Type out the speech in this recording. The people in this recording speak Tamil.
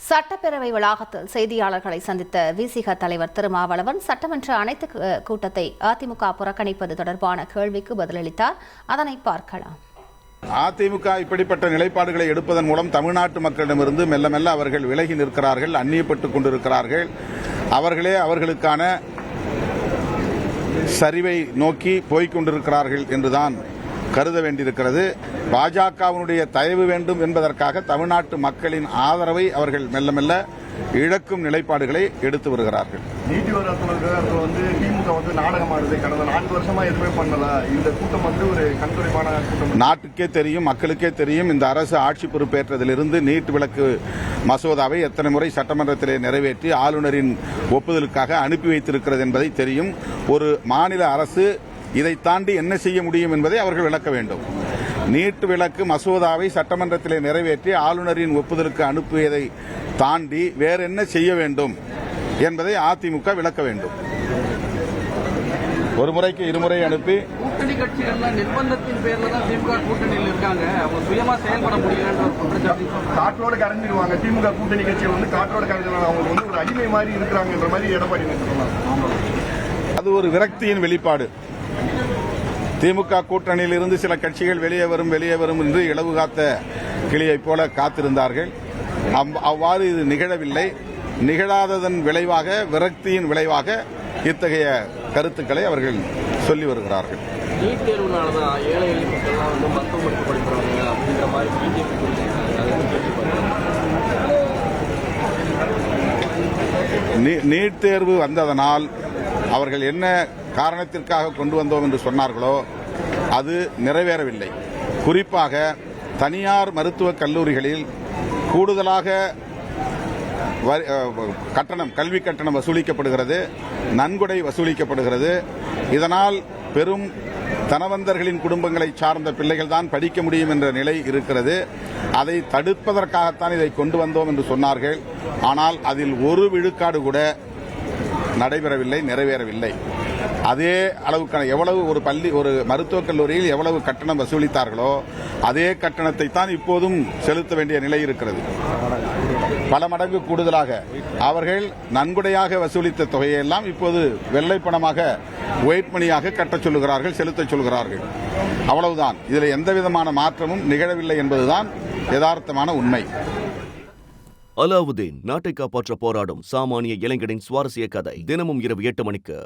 சட்டப்பேரவை வளாகத்தில் செய்தியாளர்களை சந்தித்த விசிக தலைவர் திருமாவளவன் சட்டமன்ற அனைத்து கூட்டத்தை அதிமுக புறக்கணிப்பது தொடர்பான கேள்விக்கு பதிலளித்தார். அதனை பார்க்கலாம். அதிமுக இப்படிப்பட்ட நிலைப்பாடுகளை எடுப்பதன் மூலம் தமிழ்நாட்டு மக்களிடமிருந்து மெல்ல மெல்ல அவர்கள் விலகி நிற்கிறார்கள், அந்நியப்பட்டுக் கொண்டிருக்கிறார்கள். அவர்களே அவர்களுக்கான சரிவை நோக்கி போய்க் கொண்டிருக்கிறார்கள் என்றுதான் கருத வேண்டியிருக்கிறது. பாஜகவினுடைய தயவு வேண்டும் என்பதற்காக தமிழ்நாட்டு மக்களின் ஆதரவை அவர்கள் மெல்ல மெல்ல இழக்கும் நிலைப்பாடுகளை எடுத்து வருகிறார்கள். நீதி திமுக நாடகமானது கடந்த 4 வருஷமா எதுவுமே பண்ணல. இந்த கூட்டம் ஒரு கண்துடைப்பான கூட்டம். நாட்டுக்கே தெரியும், மக்களுக்கே தெரியும், இந்த அரசு ஆட்சி பொறுப்பேற்றதிலிருந்து நீட் விலக்கு மசோதாவை எத்தனை முறை சட்டமன்றத்திலே நிறைவேற்றி ஆளுநரின் ஒப்புதலுக்காக அனுப்பி வைத்திருக்கிறது என்பதை தெரியும். ஒரு மாநில அரசு இதை தாண்டி என்ன செய்ய முடியும் என்பதை அவர்கள் விளக்க வேண்டும். நீட் விலக்கு மசோதாவை சட்டமன்றத்திலே நிறைவேற்றி ஆளுநரின் ஒப்புதலுக்கு அனுப்பியதை தாண்டி வேற என்ன செய்ய வேண்டும் என்பதை அதிமுக விளக்க வேண்டும். ஒரு முறைக்கு இருமுறை அனுப்பி கூட்டணி கட்சிகள் நிர்பந்தத்தின் பேர்ல தான் திமுக கூட்டணியில் இருக்காங்க, அவங்க சுயமா செயல்பட முடியல, காற்றோட கரைஞ்சிருவாங்க. திமுக கூட்டணி கட்சிகள் காற்றோட கரைஞ்சிருவாங்க, அவங்க ஒரு அடிமை மாதிரி இருக்கிறாங்கன்ற மாதிரி எடப்பாடி அது ஒரு விரக்தியின் வெளிப்பாடு. திமுக கூட்டணியில் இருந்து சில கட்சிகள் வெளியே வரும் என்று இலவு காத்த கிளியைப் போல காத்திருந்தார்கள். அவ்வாறு இது நிகழவில்லை. நிகழாததன் விளைவாக, விரக்தியின் விளைவாக இத்தகைய கருத்துக்களை அவர்கள் சொல்லி வருகிறார்கள். நீட் தேர்வுனாலதான் ஏழை எளிய மக்கள் மருத்துவமனைக்கு படிக்கிறாங்க அப்படின்ற மாதிரி நீட் தேர்வு வந்ததனால் அவர்கள் என்ன காரணத்திற்காக கொண்டு வந்தோம் என்று சொன்னார்களோ அது நிறைவேறவில்லை. குறிப்பாக தனியார் மருத்துவக் கல்லூரிகளில் கூடுதலாக கல்வி கட்டணம் வசூலிக்கப்படுகிறது, நன்கொடை வசூலிக்கப்படுகிறது. இதனால் பெரும் தனவந்தர்களின் குடும்பங்களை சார்ந்த பிள்ளைகள் தான் படிக்க முடியும் என்ற நிலை இருக்கிறது. அதை தடுப்பதற்காகத்தான் இதை கொண்டு வந்தோம் என்று சொன்னார்கள். ஆனால் அதில் ஒரு விழுக்காடு கூட நடைபெறவில்லை, நிறைவேறவில்லை. அதே அளவுக்கான எவ்வளவு ஒரு மருத்துவக் கல்லூரியில் எவ்வளவு கட்டணம் வசூலித்தார்களோ அதே கட்டணத்தை தான் இப்போதும் செலுத்த வேண்டிய நிலை இருக்கிறது. பல மடங்கு கூடுதலாக அவர்கள் நன்கொடையாக வசூலித்த தொகையெல்லாம் இப்போது வெள்ளை பணமாக, ஒயிட் மணியாக கட்டச் சொல்லுகிறார்கள், செலுத்தச் சொல்கிறார்கள். அவ்வளவுதான். இதில் எந்தவிதமான மாற்றமும் நிகழவில்லை என்பதுதான் யதார்த்தமான உண்மை. அலாவுதீன் நாட்டை காப்பாற்ற போராடும் சாமானிய இளைஞனின் சுவாரஸ்ய கதை தினமும் இரவு 8 மணிக்கு.